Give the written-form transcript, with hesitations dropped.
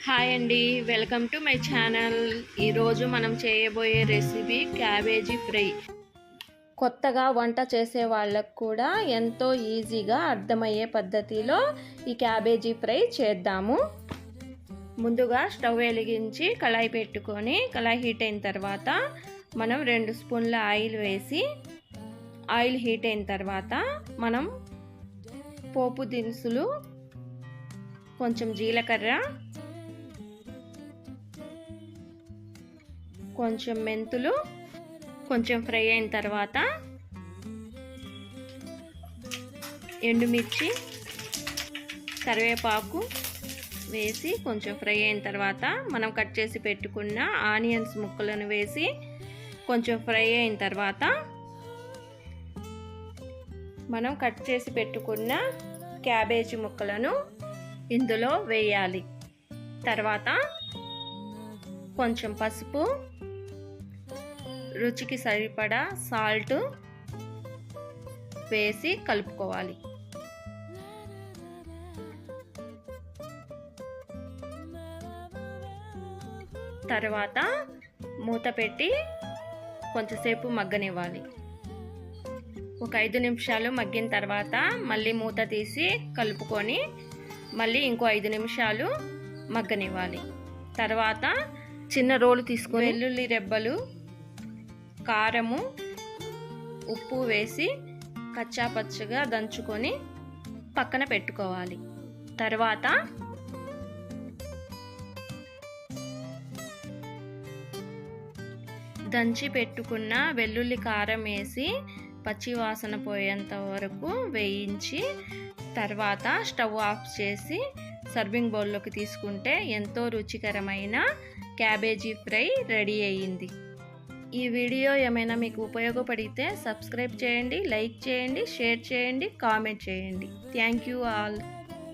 Hi అండి, welcome to my channel. ఈరోజు మనం చేయబోయే రెసిపీ క్యాబేజీ ఫ్రై. కొత్తగా వంట చేసే వాళ్ళకు కూడా ఎంతో ఈజీగా అర్థమయ్యే పద్ధతిలో ఈ క్యాబేజీ ఫ్రై చేద్దాము. ముందుగా స్టవ్ వెలిగించి కళాయి పెట్టుకొని కళాయి హీట్ అయిన తర్వాత మనం 2 స్పూన్ల ఆయిల్ వేసి ఆయిల్ హీట్ అయిన తర్వాత మనం పోపు దినుసులు, కొంచెం జీలకర్ర, కొంచెం మెంతులు కొంచెం ఫ్రై అయిన తర్వాత ఎండుమిర్చి, కరివేపాకు వేసి కొంచెం ఫ్రై అయిన తర్వాత మనం కట్ చేసి పెట్టుకున్న ఆనియన్స్ ముక్కలను వేసి కొంచెం ఫ్రై అయిన తర్వాత మనం కట్ చేసి పెట్టుకున్న క్యాబేజీ ముక్కలను ఇందులో వేయాలి. తర్వాత కొంచెం పసుపు, రుచికి సరిపడా సాల్ట్ వేసి కలుపుకోవాలి. తర్వాత మూత పెట్టి కొంచెంసేపు మగ్గనివ్వాలి. ఒక 5 నిమిషాలు మగ్గిన తర్వాత మళ్ళీ మూత తీసి కలుపుకొని మళ్ళీ ఇంకో 5 నిమిషాలు మగ్గనివ్వాలి. తర్వాత చిన్న రోలు తీసుకొని వెల్లుల్లి రెబ్బలు, కారము, ఉప్పు వేసి కచ్చాపచ్చగా దంచుకొని పక్కన పెట్టుకోవాలి. తర్వాత దంచి పెట్టుకున్న వెల్లుల్లి కారం వేసి పచ్చివాసన పోయేంత వరకు వేయించి తర్వాత స్టవ్ ఆఫ్ చేసి సర్వింగ్ బౌల్లోకి తీసుకుంటే ఎంతో రుచికరమైన క్యాబేజీ ఫ్రై రెడీ అయ్యింది. ఈ వీడియో ఏమైనా మీకు ఉపయోగపడితే సబ్స్క్రైబ్ చేయండి, లైక్ చేయండి, షేర్ చేయండి, కామెంట్ చేయండి. Thank you all.